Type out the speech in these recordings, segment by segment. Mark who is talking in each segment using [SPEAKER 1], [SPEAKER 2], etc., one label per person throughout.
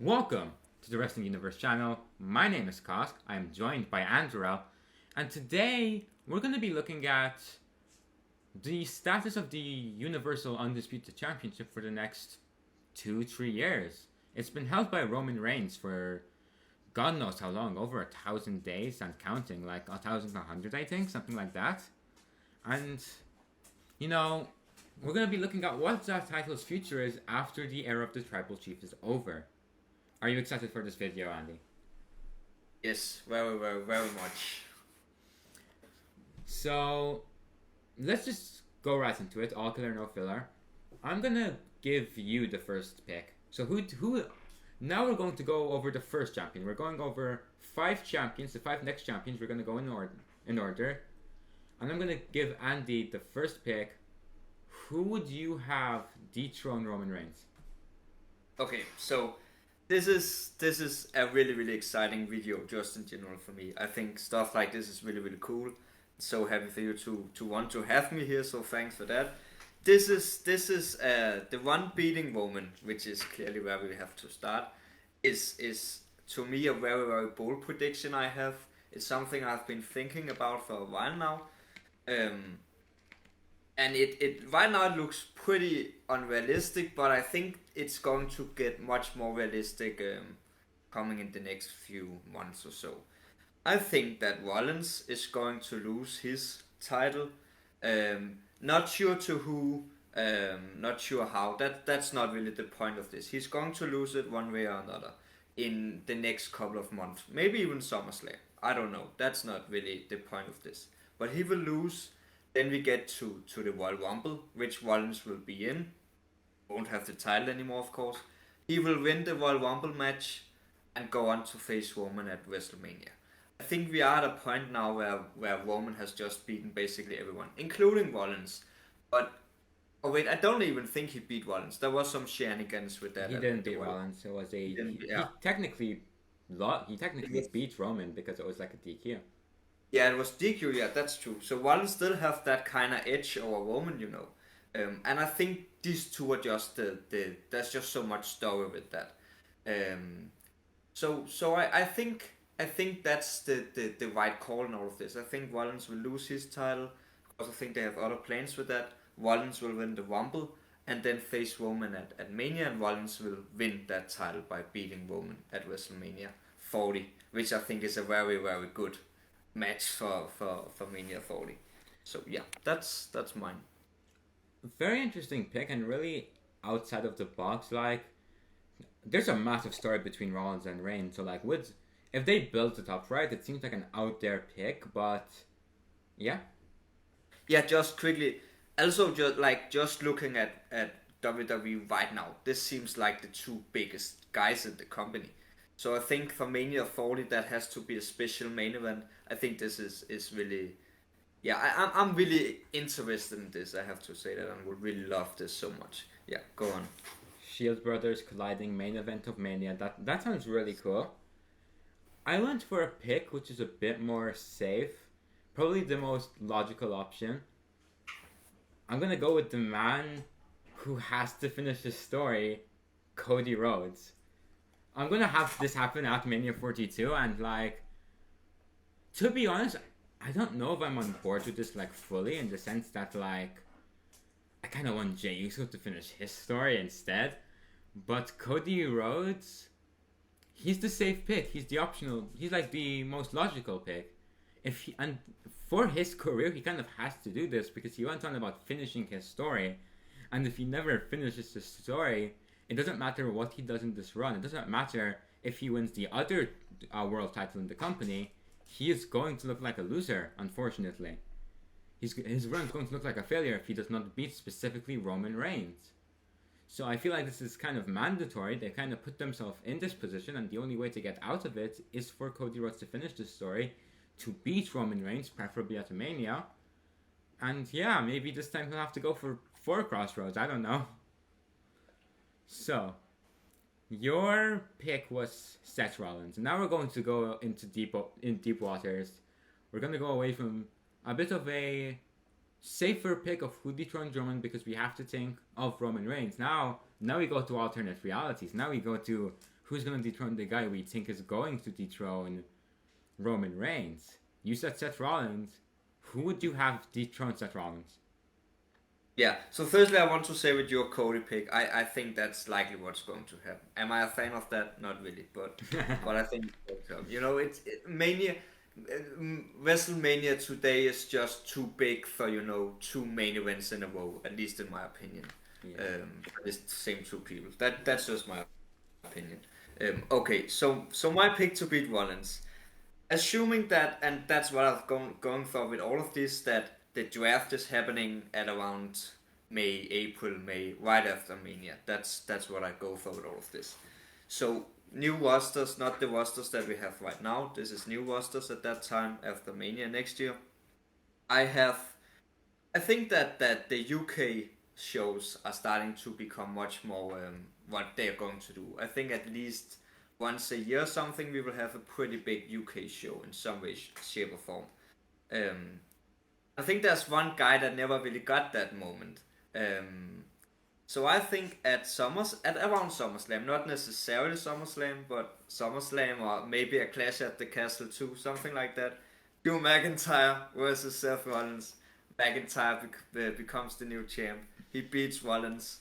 [SPEAKER 1] Welcome to the Wrestling Universe channel. My name is Cosk. I am joined by Andarell, and today we're going to be looking at the status of the Universal Undisputed Championship for the next 2-3 years. It's been held by Roman Reigns for God knows how long, over 1,000 days and counting, like 1,100 I think, something like that. And, we're going to be looking at what that title's future is after the era of the Tribal Chief is over. Are you excited for this video, Andy?
[SPEAKER 2] Yes, very, very, very much.
[SPEAKER 1] So, let's just go right into it, all killer, no filler. I'm gonna give you the first pick. So who? Now we're going to go over the first champion. We're going over 5 champions, the 5 next champions. We're gonna go in order, and I'm gonna give Andy the first pick. Who would you have dethrone Roman Reigns?
[SPEAKER 2] Okay, so this is a really, really exciting video just in general for me. I think stuff like this is really, really cool. So happy for you to want to have me here, so thanks for that. This is the one beating Roman, which is clearly where we have to start, is to me a very, very bold prediction I have. It's something I've been thinking about for a while now. And it right now it looks pretty unrealistic, but I think it's going to get much more realistic coming in the next few months or so. I think that Rollins is going to lose his title. Not sure to who, not sure how. That's not really the point of this. He's going to lose it one way or another in the next couple of months. Maybe even SummerSlam. I don't know. That's not really the point of this. But he will lose. Then we get to the Royal Rumble, which Rollins will be in. Won't have the title anymore, of course. He will win the Royal Rumble match and go on to face Roman at WrestleMania. I think we are at a point now where Roman has just beaten basically everyone, including Rollins. But, oh wait, I don't even think he beat Rollins. There was some shenanigans with that.
[SPEAKER 1] He didn't beat Rollins. It was he technically beat Roman because it was like a DQ.
[SPEAKER 2] Yeah, it was DQ, yeah, that's true. So Rollins still have that kind of edge over Roman, and I think these two are just there's just so much story with that. So I think that's the right call in all of this. I think Rollins will lose his title because I think they have other plans with that. Rollins will win the Rumble and then face Roman at Mania, and Rollins will win that title by beating Roman at WrestleMania 40, which I think is a very, very good match for Mania 40. So yeah, that's mine.
[SPEAKER 1] Very interesting pick, and really outside of the box. Like, there's a massive story between Rollins and Reigns. So like, if they build it up right, it seems like an out there pick. But yeah,
[SPEAKER 2] just quickly. Also, just looking at WWE right now, this seems like the 2 biggest guys in the company. So I think for Mania 40 that has to be a special main event. I think this is really, yeah, I'm really interested in this. I have to say that I would really love this so much. Yeah, go on.
[SPEAKER 1] Shield Brothers colliding, main event of Mania. That sounds really cool. I went for a pick which is a bit more safe, probably the most logical option. I'm gonna go with the man who has to finish his story, Cody Rhodes. I'm gonna have this happen at Mania 42, and to be honest, I don't know if I'm on board with this fully, in the sense that I kind of want Jey Uso to finish his story instead. But Cody Rhodes, he's the safe pick. He's the optional. He's the most logical pick. And for his career, he kind of has to do this because he went on about finishing his story, and if he never finishes his story, it doesn't matter what he does in this run. It doesn't matter if he wins the other world title in the company. He is going to look like a loser, unfortunately. His run is going to look like a failure if he does not beat specifically Roman Reigns. So I feel like this is kind of mandatory. They kind of put themselves in this position, and the only way to get out of it is for Cody Rhodes to finish this story, to beat Roman Reigns, preferably at Mania. And yeah, maybe this time he'll have to go for 4 Crossroads. I don't know. So, your pick was Seth Rollins. Now we're going to go into deep waters. We're going to go away from a bit of a safer pick of who dethroned Roman, because we have to think of Roman Reigns. Now we go to alternate realities. Now we go to who's going to dethrone the guy we think is going to dethrone Roman Reigns? You said Seth Rollins. Who would you have dethrone Seth Rollins?
[SPEAKER 2] Yeah, so firstly, I want to say with your Cody pick, I think that's likely what's going to happen. Am I a fan of that? Not really, but I think you know Mania, WrestleMania today is just too big for two main events in a row. At least in my opinion,
[SPEAKER 1] Yeah.
[SPEAKER 2] it's the same two people. That's just my opinion. Okay, so my pick to beat Rollins, assuming that, and that's what I've going for with all of this, that the draft is happening at around May, right after Mania. That's what I go for with all of this. So new rosters, not the rosters that we have right now. This is new rosters at that time after Mania next year. I think that the UK shows are starting to become much more what they're going to do. I think at least once a year something we will have a pretty big UK show in some way, shape or form. Um, I think there's one guy that never really got that moment. So I think at around SummerSlam, not necessarily SummerSlam, but SummerSlam or maybe a Clash at the Castle too, something like that. Drew McIntyre versus Seth Rollins. McIntyre becomes the new champ. He beats Rollins.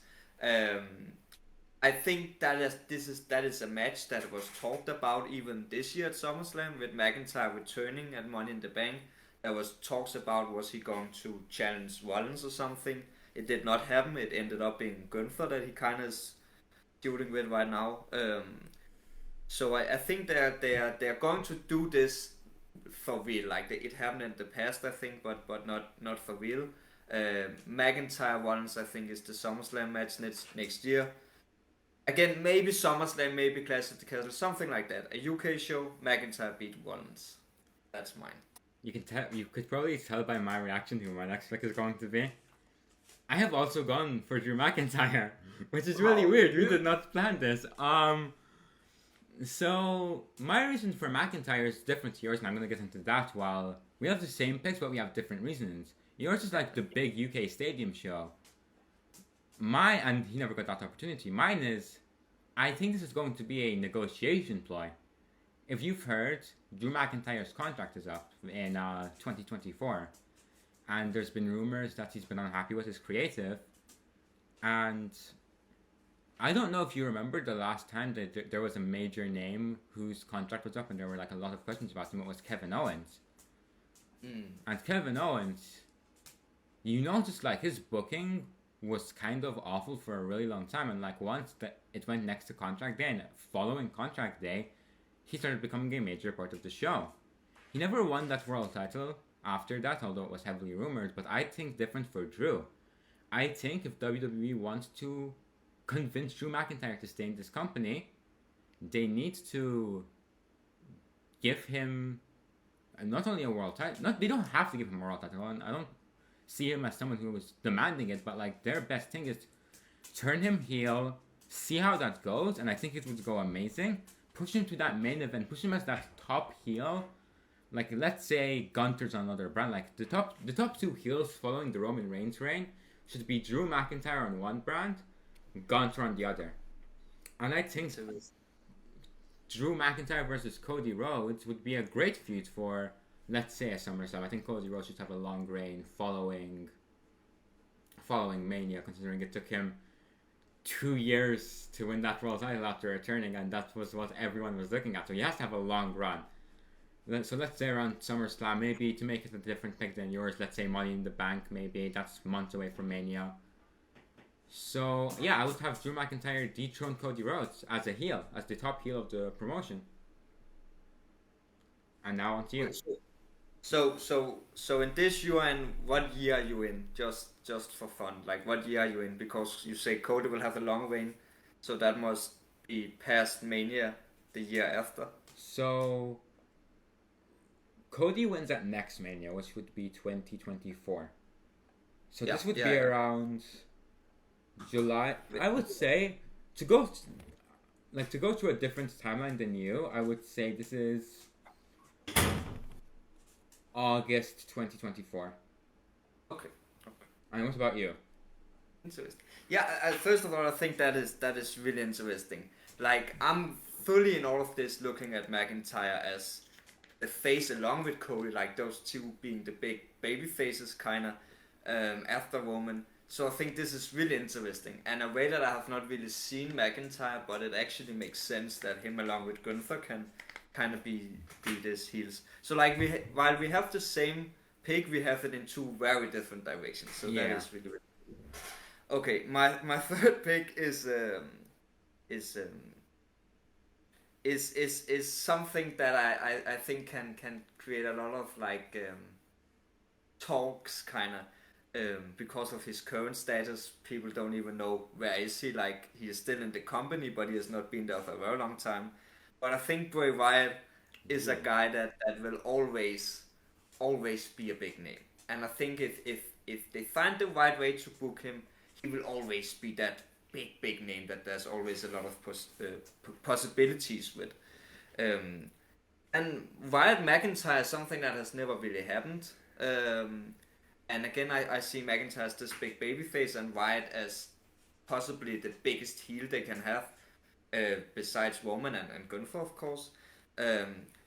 [SPEAKER 2] I think that is a match that was talked about even this year at SummerSlam with McIntyre returning at Money in the Bank. There was talks about was he going to challenge Rollins or something. It did not happen. It ended up being Gunther that he kind of is shooting with right now. So I think they're going to do this for real. Like it happened in the past, I think, but not for real. McIntyre Rollins, I think, is the SummerSlam match next year. Again, maybe SummerSlam, maybe Clash at the Castle, something like that. A UK show, McIntyre beat Rollins. That's mine.
[SPEAKER 1] You could probably tell by my reaction to who my next pick is going to be. I have also gone for Drew McIntyre, which is really weird. We did not plan this. So my reason for McIntyre is different to yours, and I'm going to get into that. While we have the same picks, but we have different reasons. Yours is like the big UK stadium show. And he never got that opportunity. Mine is, I think this is going to be a negotiation ploy. If you've heard, Drew McIntyre's contract is up in 2024. And there's been rumors that he's been unhappy with his creative. And I don't know if you remember the last time that there was a major name whose contract was up and there were like a lot of questions about him. It was Kevin Owens. And Kevin Owens, you noticed like his booking was kind of awful for a really long time. And like once it went next to contract day and following contract day, he started becoming a major part of the show. He never won that world title after that, although it was heavily rumored, but I think different for Drew. I think if WWE wants to convince Drew McIntyre to stay in this company, they need to give him not only a world title, they don't have to give him a world title, and I don't see him as someone who was demanding it, but like their best thing is turn him heel, see how that goes, and I think it would go amazing. Push him to that main event, push him as that top heel. Like let's say Gunther's another brand. Like the top two heels following the Roman Reigns reign should be Drew McIntyre on one brand, Gunther on the other. And I think Drew McIntyre versus Cody Rhodes would be a great feud for, let's say, a SummerSlam. I think Cody Rhodes should have a long reign following Mania, considering it took him 2 years to win that world title after returning, and that was what everyone was looking at. So he has to have a long run. So let's say around SummerSlam, maybe to make it a different pick than yours, let's say Money in the Bank, maybe. That's months away from Mania. So, yeah, I would have Drew McIntyre dethrone Cody Rhodes as a heel, as the top heel of the promotion. And now on to you.
[SPEAKER 2] So in this you are in, what year are you in? Just for fun. Like what year are you in? Because you say Cody will have a long reign, so that must be past Mania the year after.
[SPEAKER 1] So Cody wins at next Mania, which would be 2024. So this would be around July. I would say to go to a different timeline than you. I would say this is August 2024.
[SPEAKER 2] Okay.
[SPEAKER 1] And what about you?
[SPEAKER 2] Interesting. Yeah. First of all, I think that is really interesting. Like I'm fully in all of this looking at McIntyre as the face along with Cody, like those two being the big baby faces kind of after Roman. So I think this is really interesting, and a way that I have not really seen McIntyre, but it actually makes sense that him along with Gunther can kind of be this heels. So like while we have the same pick, we have it in two very different directions. So that is really, really cool. Okay, my third pick is something that I think can create a lot of like talks kind of. Because of his current status, people don't even know where is he. Like, he is still in the company, but he has not been there for a very long time. But I think Bray Wyatt is a guy that will always be a big name. And I think if they find the right way to book him, he will always be that big name that there's always a lot of possibilities with. And Wyatt McIntyre is something that has never really happened. And again, I see McIntyre as this big babyface and Wyatt as possibly the biggest heel they can have, besides Roman and Gunther, of course.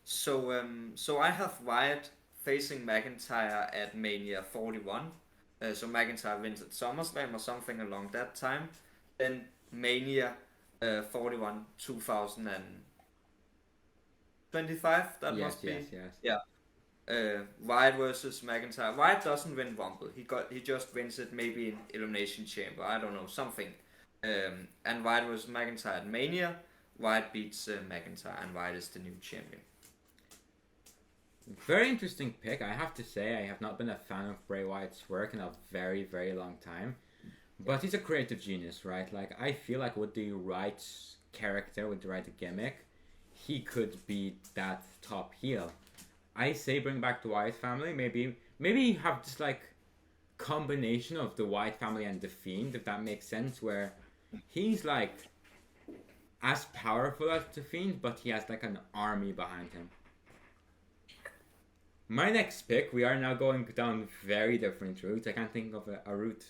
[SPEAKER 2] So I have Wyatt facing McIntyre at Mania 41. So McIntyre wins at SummerSlam or something along that time. Then Mania 41 2025. That must be.
[SPEAKER 1] Yes.
[SPEAKER 2] Yeah. Wyatt versus McIntyre. Wyatt doesn't win Rumble. He just wins it maybe in Elimination Chamber. I don't know, something. And Wyatt versus McIntyre at Mania. Wyatt beats McIntyre, and Wyatt is the new champion.
[SPEAKER 1] Very interesting pick. I have to say, I have not been a fan of Bray Wyatt's work in a very, very long time. But he's a creative genius, right? Like, I feel like with the right character, with the right gimmick, he could be that top heel. I say bring back the Wyatt family. Maybe have this like combination of the Wyatt family and the Fiend, if that makes sense, where he's like as powerful as the Fiend, but he has like an army behind him. My next pick, we are now going down very different routes. I can't think of a route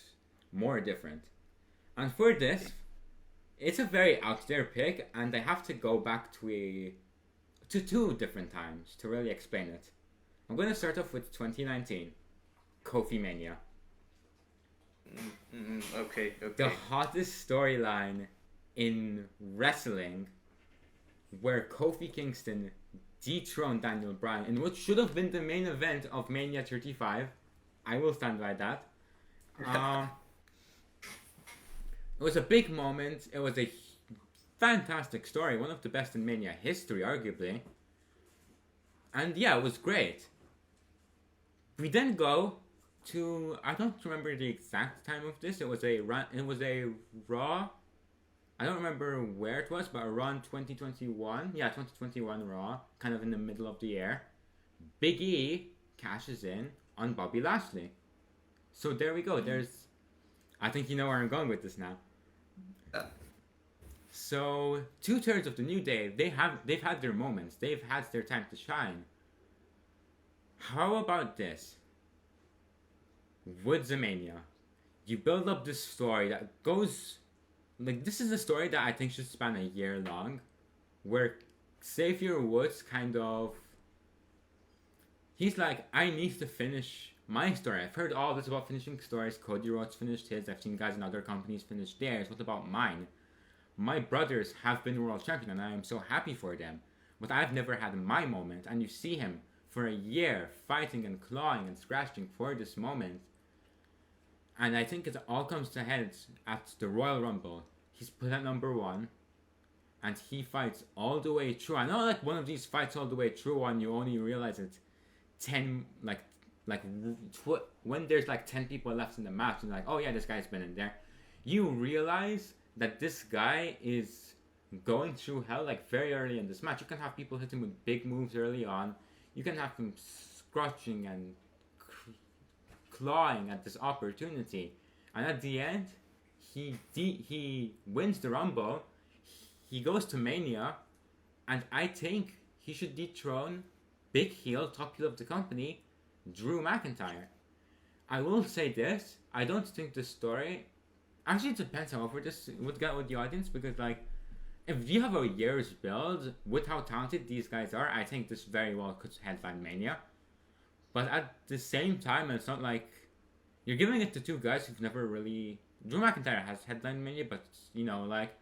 [SPEAKER 1] more different. And for this, it's a very out there pick, and I have to go back to two different times to really explain it. I'm going to start off with 2019, Kofi Mania.
[SPEAKER 2] Okay.
[SPEAKER 1] The hottest storyline in wrestling, where Kofi Kingston dethroned Daniel Bryan in what should have been the main event of Mania 35. I will stand by that. It was a big moment. It was a fantastic story, one of the best in Mania history, arguably. And yeah, it was great. We then go to, I don't remember the exact time of this. It was a Raw. I don't remember where it was, but around 2021. Yeah, 2021 Raw, kind of in the middle of the year. Big E cashes in on Bobby Lashley. So there we go. I think you know where I'm going with this now. So 2/3 of the New Day, they've had their moments. They've had their time to shine. How about this? Woods-a-Mania. You build up this story that goes... Like, this is a story that I think should span a year long. Where Xavier Woods kind of... He's like, I need to finish my story. I've heard all this about finishing stories. Cody Rhodes finished his. I've seen guys in other companies finish theirs. What about mine? My brothers have been world champion and I am so happy for them. But I've never had my moment. And you see him for a year fighting and clawing and scratching for this moment. And I think it all comes to head at the Royal Rumble. He's put at number 1. And he fights all the way through. I know like one of these fights all the way through and you only realize it's 10, when there's like 10 people left in the match and like, oh yeah, this guy's been in there. You realize that this guy is going through hell like very early in this match. You can have people hit him with big moves early on. You can have him scratching and clawing at this opportunity. And at the end, he wins the Rumble. He goes to Mania. And I think he should dethrone big heel, top heel of the company, Drew McIntyre. I will say this. I don't think the story... Actually, it depends however this would get with the audience, because like if you have a year's build with how talented these guys are, I think this very well could headline Mania. But at the same time, it's not like you're giving it to two guys who've never really. Drew McIntyre has headline Mania, but like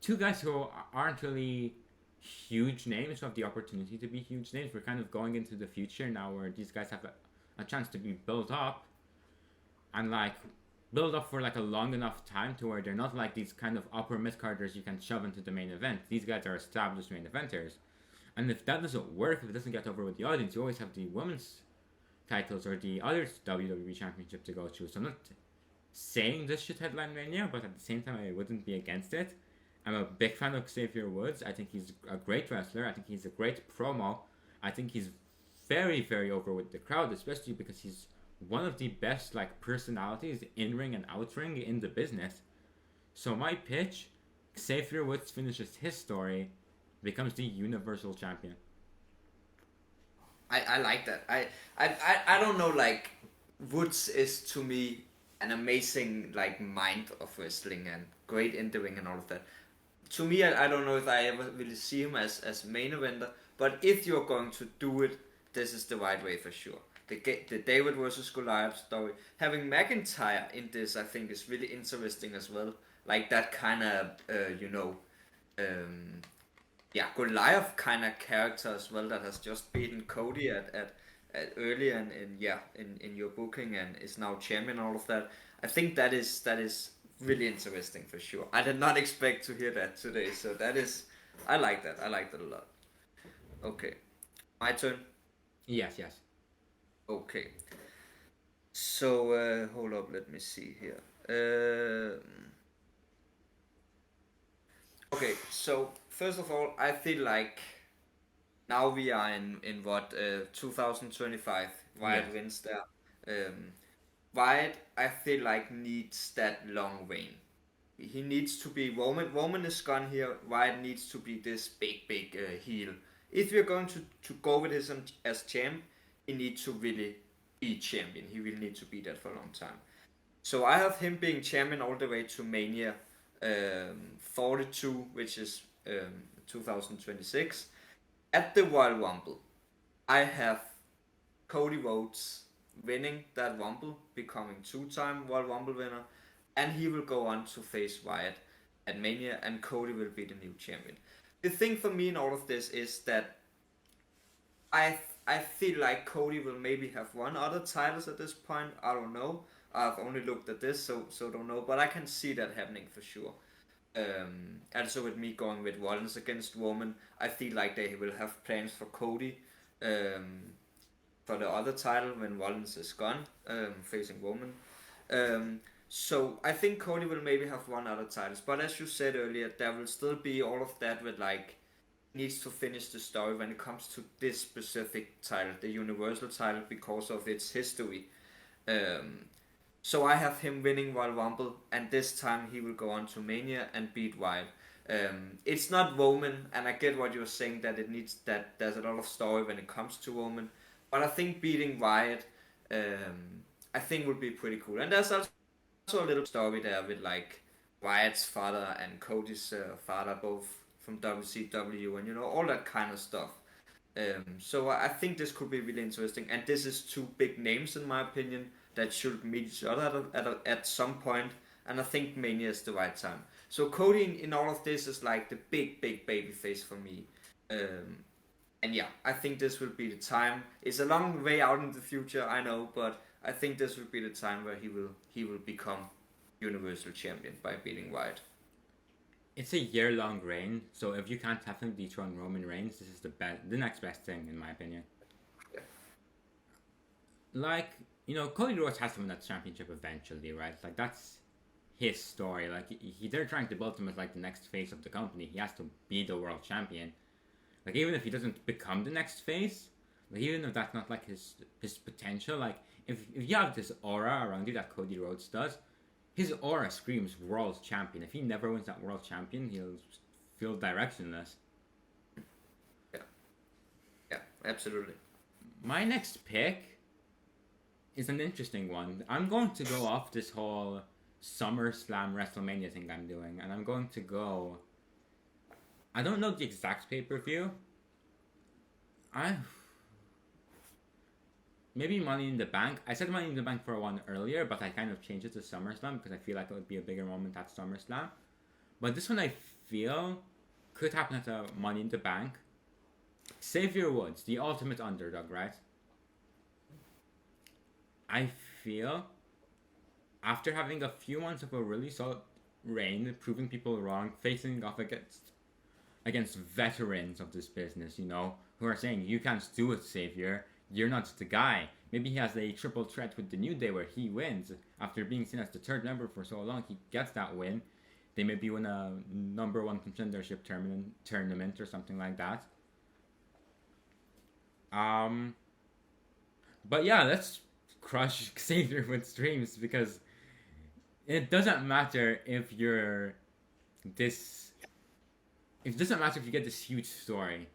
[SPEAKER 1] two guys who aren't really huge names who have the opportunity to be huge names. We're kind of going into the future now where these guys have a chance to be built up and like build up for like a long enough time to where they're not like these kind of upper mid carders you can shove into the main event. These guys are established main eventers. And if that doesn't work, if it doesn't get over with the audience, you always have the women's titles or the other WWE Championship to go through. So I'm not saying this should headline Mania, but at the same time, I wouldn't be against it. I'm a big fan of Xavier Woods. I think he's a great wrestler. I think he's a great promo. I think he's very, very over with the crowd, especially because he's one of the best like personalities in ring and out ring in the business. So my pitch: Xavier Woods finishes his story, becomes the Universal Champion.
[SPEAKER 2] I like that. I don't know, like, Woods is to me an amazing like mind of wrestling and great in the ring and all of that. To me, I don't know if I ever really see him as main eventer, but if you're going to do it, this is the right way for sure. The David versus Goliath story, having McIntyre in this, I think is really interesting as well. Like that kind of, Goliath kind of character as well that has just beaten Cody at earlier in your booking and is now champion and all of that. I think that is really interesting for sure. I did not expect to hear that today, so I like that. I like that a lot. Okay, my turn.
[SPEAKER 1] Yes, yes.
[SPEAKER 2] Okay. So hold up, let me see here. Okay, so first of all, I feel like now we are in what 2025. Wyatt
[SPEAKER 1] Yes.
[SPEAKER 2] wins there. Wyatt, I feel like needs that long reign. He needs to be Roman. Roman is gone here. Wyatt needs to be this big heel. If we're going to go with him as champ, he needs to really be champion. He will need to be that for a long time. So I have him being champion all the way to Mania 42, which is 2026. At the Royal Rumble, I have Cody Rhodes winning that Rumble, becoming two-time Royal Rumble winner, and he will go on to face Wyatt at Mania, and Cody will be the new champion. The thing for me in all of this is that I feel like Cody will maybe have won other titles at this point. I don't know. I've only looked at this, so don't know. But I can see that happening for sure. Also with me going with Rollins against Roman, I feel like they will have plans for Cody for the other title when Rollins is gone, facing Roman. So I think Cody will maybe have won other titles. But as you said earlier, there will still be all of that with like needs to finish the story when it comes to this specific title, the Universal title, because of its history. So I have him winning Royal Rumble, and this time he will go on to Mania and beat Wyatt. It's not Roman, and I get what you're saying that it needs that there's a lot of story when it comes to Roman, but I think beating Wyatt, I think would be pretty cool. And there's also a little story there with like Wyatt's father and Cody's father, both from WCW, and all that kind of stuff. So I think this could be really interesting, and this is two big names in my opinion that should meet each other at some point, and I think Mania is the right time. So Cody in all of this is like the big baby face for me, and yeah, I think this will be the time. It's a long way out in the future, I know, but I think this will be the time where he will become Universal Champion by beating Wyatt.
[SPEAKER 1] It's a year-long reign, so if you can't have him dethrone Roman Reigns, this is the next best thing, in my opinion.
[SPEAKER 2] Yeah.
[SPEAKER 1] Like, Cody Rhodes has to win that championship eventually, right? Like, that's his story. Like, they're trying to build him as, like, the next face of the company. He has to be the world champion. Like, even if he doesn't become the next face, like, even if that's not, like, his potential, like, if you have this aura around you that Cody Rhodes does, his aura screams world champion. If he never wins that world champion, he'll feel directionless.
[SPEAKER 2] Yeah, absolutely.
[SPEAKER 1] My next pick is an interesting one. I'm going to go off this whole SummerSlam WrestleMania thing I'm doing, and I'm going to go I don't know the exact pay-per-view. I maybe Money in the Bank. I said Money in the Bank for one earlier, but I kind of changed it to SummerSlam because I feel like it would be a bigger moment at SummerSlam. But this one I feel could happen at a Money in the Bank. Xavier Woods, the ultimate underdog, right? I feel after having a few months of a really solid reign, proving people wrong, facing off against veterans of this business, you know, who are saying you can't do it, Xavier. You're not the guy. Maybe he has a triple threat with the New Day where he wins after being seen as the third member for so long. He gets that win. They maybe win a number one contendership tournament or something like that. But yeah, let's crush Xavier with dreams because it doesn't matter if you're this. It doesn't matter if you get this huge story,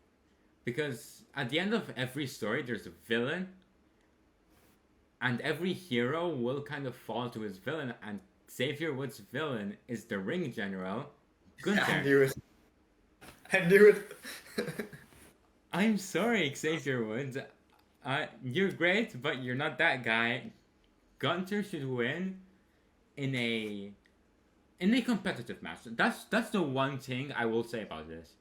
[SPEAKER 1] because at the end of every story, there's a villain, and every hero will kind of fall to his villain. And Xavier Woods' villain is the ring general, Gunther.
[SPEAKER 2] I knew it. I knew it.
[SPEAKER 1] I'm sorry, Xavier Woods. You're great, but you're not that guy. Gunther should win in a competitive match. That's the one thing I will say about this.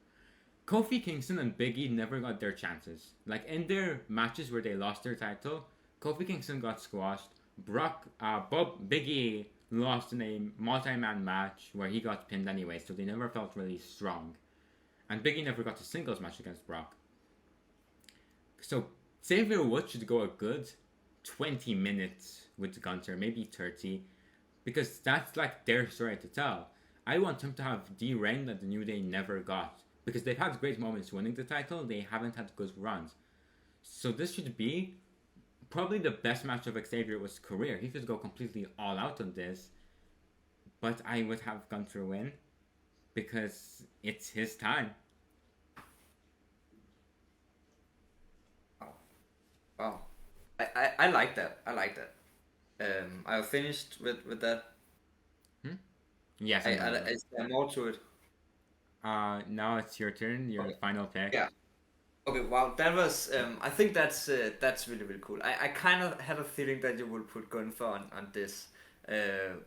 [SPEAKER 1] Kofi Kingston and Big E never got their chances. Like in their matches where they lost their title, Kofi Kingston got squashed. Big E lost in a multi-man match where he got pinned anyway, so they never felt really strong. And Big E never got a singles match against Brock. So Xavier Woods should go a good 20 minutes with Gunther, maybe 30, because that's like their story to tell. I want him to have the reign that the New Day never got, because they've had great moments winning the title, they haven't had good runs. So this should be probably the best match of Xavier Woods' career. He should go completely all out on this, but I would have Gunther win because it's his time.
[SPEAKER 2] Wow. I like that. I like that. I finished with that.
[SPEAKER 1] Yes,
[SPEAKER 2] Is there more to it?
[SPEAKER 1] now it's your turn, your
[SPEAKER 2] Okay.
[SPEAKER 1] final pick.
[SPEAKER 2] Yeah. Okay. Wow. That was. I think that's really really cool. I kind of had a feeling that you would put Gunther on this.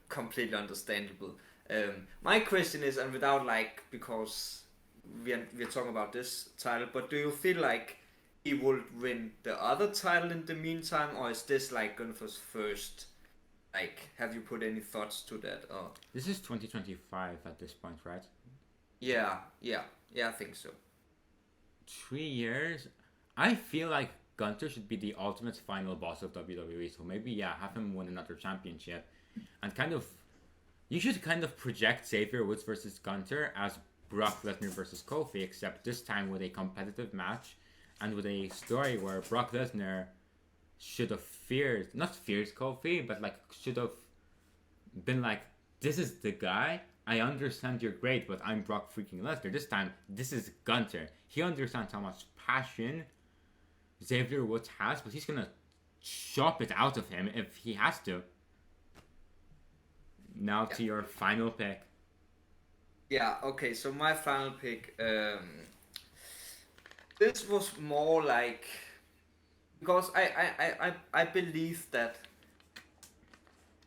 [SPEAKER 2] Completely understandable. My question is, and without like because we're talking about this title, but do you feel like he will win the other title in the meantime, or is this like Gunther's first? Like, have you put any thoughts to that? Or
[SPEAKER 1] This is 2025 at this point, right?
[SPEAKER 2] yeah, I think so.
[SPEAKER 1] 3 years. I feel like Gunther should be the ultimate final boss of WWE. So maybe yeah, have him win another championship, and kind of you should kind of project Xavier Woods versus Gunther as Brock Lesnar versus Kofi, except this time with a competitive match and with a story where Brock Lesnar should have not feared Kofi, but like should have been like, this is the guy. I understand you're great, but I'm Brock freaking Lesnar. This time, this is Gunther. He understands how much passion Xavier Woods has, but he's gonna chop it out of him if he has to. Now to your final pick.
[SPEAKER 2] Yeah. Okay. So my final pick. This was more like because I believe that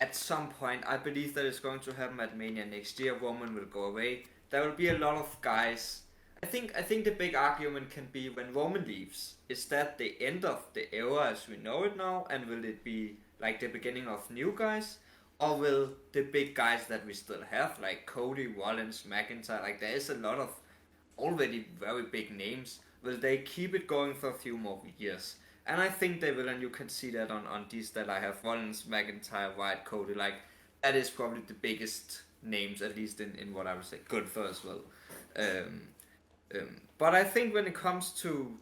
[SPEAKER 2] at some point I believe that it's going to happen at Mania next year. Roman will go away. There will be a lot of guys. I think the big argument can be when Roman leaves. Is that the end of the era as we know it now, and will it be like the beginning of new guys, or will the big guys that we still have like Cody, Rollins, McIntyre, like there is a lot of already very big names. Will they keep it going for a few more years? And I think they will, and you can see that on these that I have Rollins, McIntyre, Wyatt, Cody. Like that is probably the biggest names, at least in what I would say, good for as well. Um, but I think when it comes to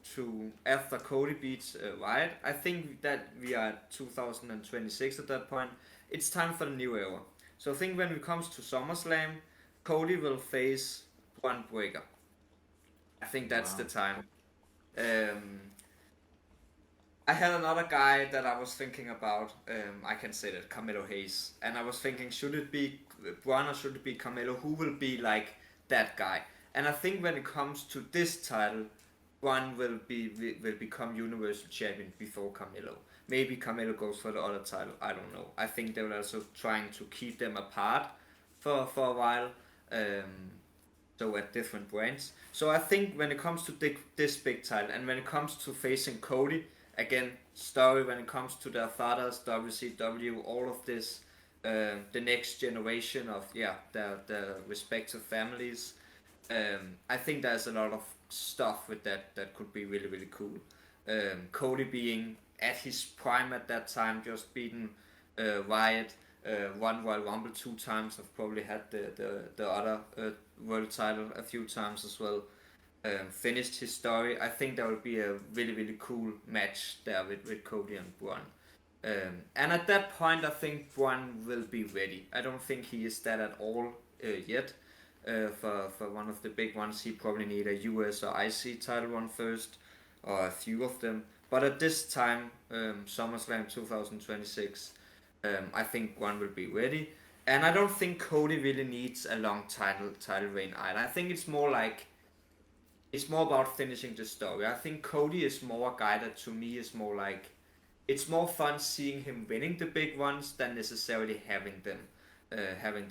[SPEAKER 2] after Cody beats Wyatt, I think that we are at 2026 at that point. It's time for the new era. So I think when it comes to SummerSlam, Cody will face Braun Breaker. I think that's the
[SPEAKER 1] Wow.
[SPEAKER 2] time. Um, I had another guy that I was thinking about. I can say that Carmelo Hayes, and I was thinking, should it be Braun or should it be Carmelo? Who will be like that guy? And I think when it comes to this title, Braun will become Universal Champion before Carmelo. Maybe Carmelo goes for the other title. I don't know. I think they will also trying to keep them apart for a while. Um, so at different brands. So I think when it comes to this big title, and when it comes to facing Cody, again, story when it comes to their fathers, WCW, all of this, the next generation of their respective families. I think there's a lot of stuff with that could be really really cool. Cody being at his prime at that time, just beating Wyatt, won Royal Rumble 2 times. I've probably had the other world title a few times as well. Finished his story. I think that would be a really really cool match there with Cody and Braun. And at that point, I think Braun will be ready. I don't think he is that at all yet. For one of the big ones, he probably need a US or IC title one first, or a few of them. But at this time, SummerSlam 2026, I think one will be ready. And I don't think Cody really needs a long title reign either. I think it's more about finishing the story. I think Cody is more a guy that to me is more like it's more fun seeing him winning the big ones than necessarily having the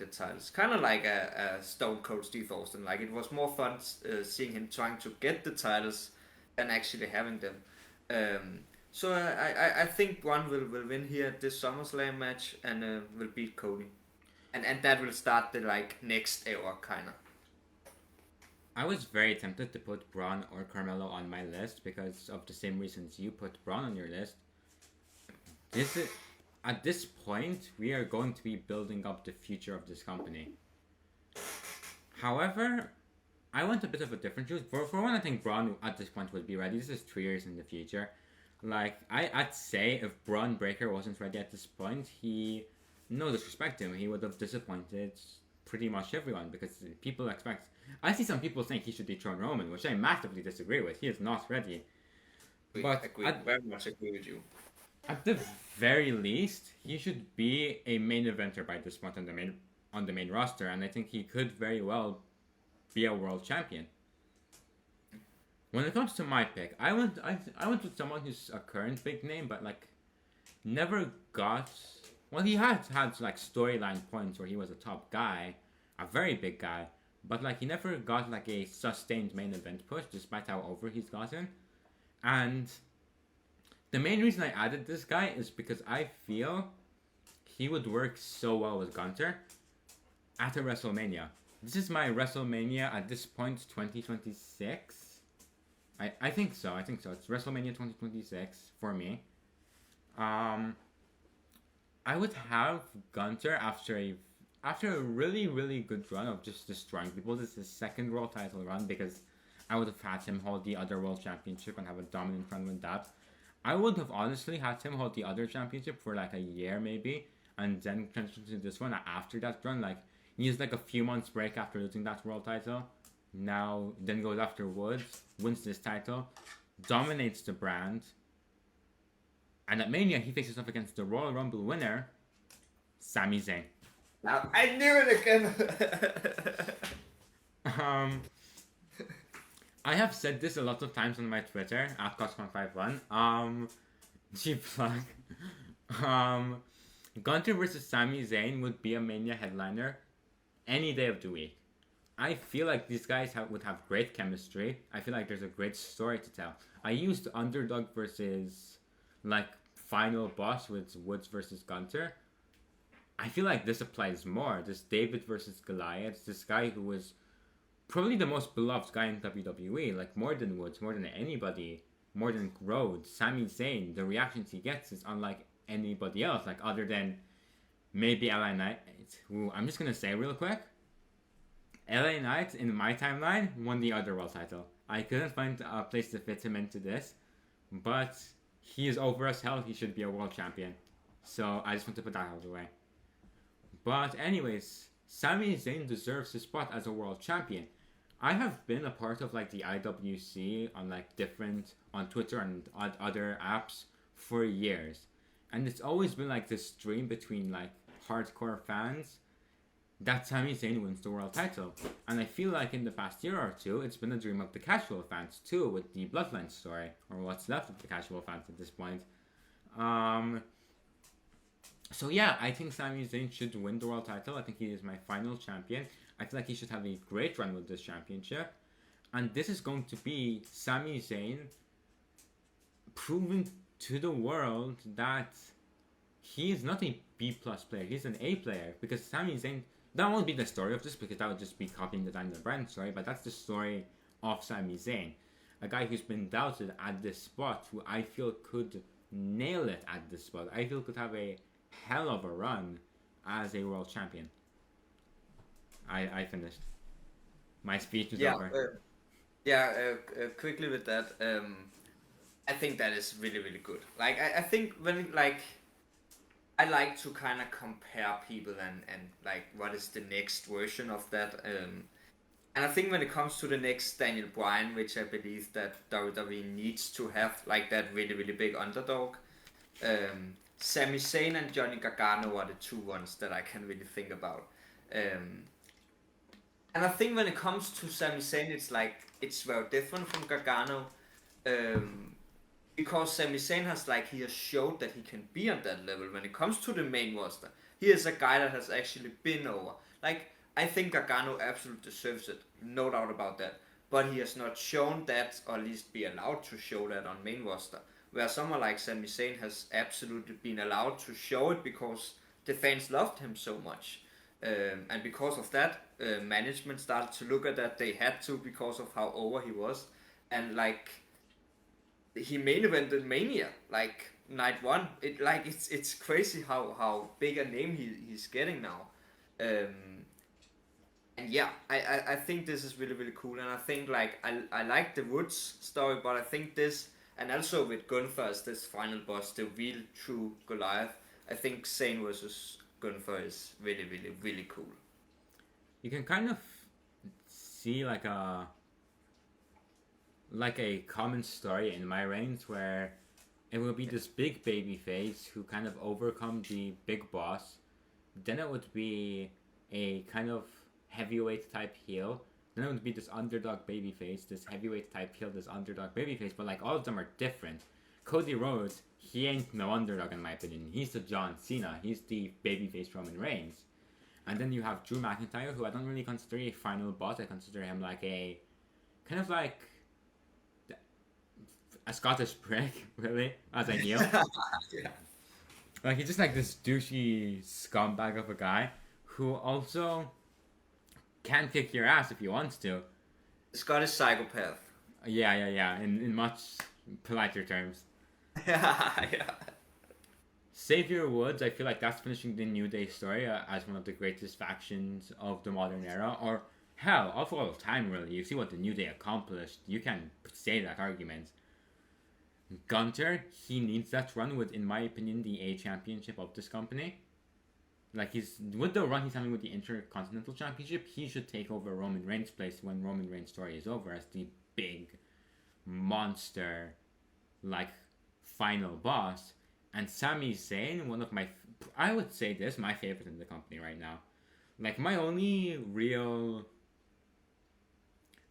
[SPEAKER 2] titles. Kind of like a Stone Cold Steve Austin. Like it was more fun seeing him trying to get the titles than actually having them. So I think one will win here at this SummerSlam match and will beat Cody, and that will start the like next era kind of.
[SPEAKER 1] I was very tempted to put Braun or Carmelo on my list because of the same reasons you put Braun on your list. This is, at this point, we are going to be building up the future of this company. However, I want a bit of a different choice. For one, I think Braun at this point would be ready. This is 3 years in the future. Like, I'd say if Braun Breaker wasn't ready at this point, no disrespect to him, he would have disappointed pretty much everyone because people expect. I see some people think he should dethrone Roman, which I massively disagree with. He is not ready.
[SPEAKER 2] But very much agree with you.
[SPEAKER 1] At the very least, he should be a main eventer by this point on the main roster, and I think he could very well be a world champion. When it comes to my pick, I went with someone who's a current big name, but like never got. Well, he had like storyline points where he was a top guy, a very big guy, but like he never got like a sustained main event push, despite how over he's gotten. And the main reason I added this guy is because I feel he would work so well with Gunther at a WrestleMania. This is my WrestleMania at this point, 2026. I think so. It's WrestleMania 2026 for me. I would have Gunther after a really, really good run of just destroying people. This is his second world title run because I would have had him hold the other world championship and have a dominant run with that. I would have honestly had him hold the other championship for like a year maybe, and then transition to this one after that run. Like he has like a few months break after losing that world title. Now then goes after Woods, wins this title, dominates the brand, and at Mania he faces off against the Royal Rumble winner, Sami Zayn.
[SPEAKER 2] Now I knew it again.
[SPEAKER 1] I have said this a lot of times on my Twitter at Cosk151. Cheap plug. Gunther versus Sami Zayn would be a Mania headliner any day of the week. I feel like these guys would have great chemistry. I feel like there's a great story to tell. I used underdog versus like final boss with Woods versus Gunther. I feel like this applies more. This David versus Goliath. This guy who was probably the most beloved guy in WWE. Like more than Woods, more than anybody, more than Rhodes. Sami Zayn, the reactions he gets is unlike anybody else. Like other than maybe LA Knight, who I'm just gonna say real quick. LA Knight, in my timeline, won the other world title. I couldn't find a place to fit him into this, but he is over as hell. He should be a world champion. So I just want to put that out of the way. But anyways, Sami Zayn deserves his spot as a world champion. I have been a part of like the IWC on like on Twitter and other apps for years. And it's always been like this stream between like hardcore fans that Sami Zayn wins the world title. And I feel like in the past year or two, it's been a dream of the casual fans too, with the Bloodline story, or what's left of the casual fans at this point. Um, so yeah, I think Sami Zayn should win the world title. I think he is my final champion. I feel like he should have a great run with this championship. And this is going to be Sami Zayn proving to the world that he is not a B plus player. He's an A player. Because Sami Zayn, that won't be the story of this, because that would just be copying the Daniel Bryan story. But that's the story of Sami Zayn, a guy who's been doubted at this spot, who I feel could nail it at this spot. I feel could have a hell of a run as a world champion. I finished. My speech is over.
[SPEAKER 2] Quickly with that, I think that is really, really good. Like, I think when, like, I like to kind of compare people and like, what is the next version of that. And I think when it comes to the next Daniel Bryan, which I believe that WWE needs to have, like, that really, really big underdog, Sami Zayn and Johnny Gargano are the two ones that I can really think about. And I think when it comes to Sami Zayn, it's very different from Gargano, because Sami Zayn he has showed that he can be on that level when it comes to the main roster. He is a guy that has actually been over. Like, I think Gargano absolutely deserves it, no doubt about that. But he has not shown that, or at least be allowed to show that on main roster. Where someone like Sami Zayn has absolutely been allowed to show it because the fans loved him so much. And because of that, management started to look at that. They had to, because of how over he was. And like, he main evented Mania, like night one. It's crazy how big a name he's getting now. And yeah, I think this is really, really cool. And I think, like, I like the Woods story, but I think this, and also with Gunther as this final boss, the real true Goliath, I think Zayn versus Gunther is really, really, really cool.
[SPEAKER 1] You can kind of see like a common story in my reigns, where it will be this big baby face who kind of overcome the big boss. Then it would be a kind of heavyweight type heel. Then it would be this underdog baby face, this heavyweight type heel, this underdog baby face. But like, all of them are different. Cody Rhodes, he ain't no underdog in my opinion. He's the John Cena. He's the babyface Roman Reigns. And then you have Drew McIntyre, who I don't really consider a final boss. I consider him like a kind of like a Scottish prick, really, as a heel.
[SPEAKER 2] Yeah.
[SPEAKER 1] Like, he's just like this douchey scumbag of a guy who also can kick your ass if he wants to.
[SPEAKER 2] Scottish psychopath.
[SPEAKER 1] Yeah. In much politer terms.
[SPEAKER 2] Yeah.
[SPEAKER 1] Xavier Woods, I feel like that's finishing the New Day story as one of the greatest factions of the modern era, or hell, of all time, really. You see what the New Day accomplished. You can say that argument. Gunther, he needs that run with, in my opinion, the A championship of this company. Like, with the run he's having with the Intercontinental Championship, he should take over Roman Reigns' place when Roman Reigns' story is over as the big monster, like, final boss. And Sami Zayn, one of I would say this, my favorite in the company right now. Like, my only real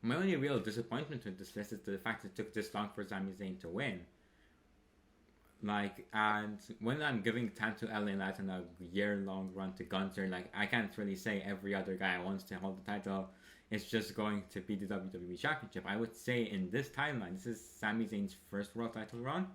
[SPEAKER 1] disappointment with this list is the fact that it took this long for Sami Zayn to win. Like, and when I'm giving time to LA Knight and a year-long run to Gunther, like, I can't really say every other guy wants to hold the title. It's just going to be the WWE Championship. I would say in this timeline, this is Sami Zayn's first world title run.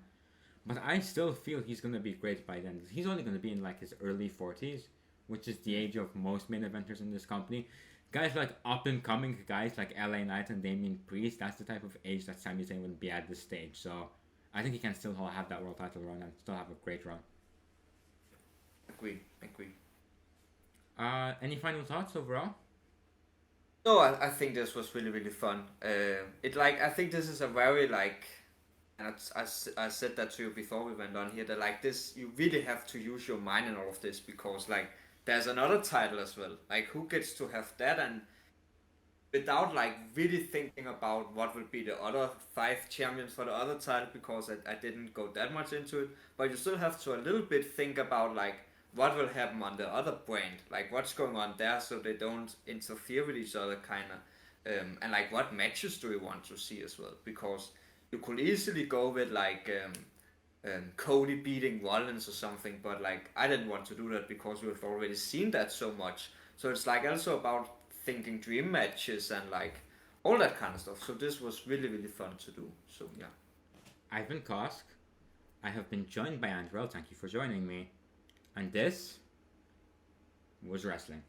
[SPEAKER 1] But I still feel he's going to be great by then. He's only going to be in like his early 40s, which is the age of most main eventers in this company. Guys like up-and-coming guys like LA Knight and Damian Priest, that's the type of age that Sami Zayn would be at this stage. So I think he can still have that world title run and still have a great run.
[SPEAKER 2] Agree.
[SPEAKER 1] Any final thoughts overall?
[SPEAKER 2] No, I think this was really, really fun. I think this is a very, like, and I said that to you before we went on here, that like this, you really have to use your mind in all of this, because like there's another title as well. Like, who gets to have that, and without like really thinking about what will be the other 5 champions for the other title, because I didn't go that much into it, but you still have to a little bit think about like, what will happen on the other brand, like what's going on there, so they don't interfere with each other, kind of, and like what matches do you want to see as well? Because you could easily go with like Cody beating Rollins or something, but like I didn't want to do that because we've already seen that so much. So it's like also about thinking dream matches and like all that kind of stuff. So this was really really fun to do. So yeah.
[SPEAKER 1] I've been Kosk. I have been joined by Andarell. Thank you for joining me. And this was wrestling.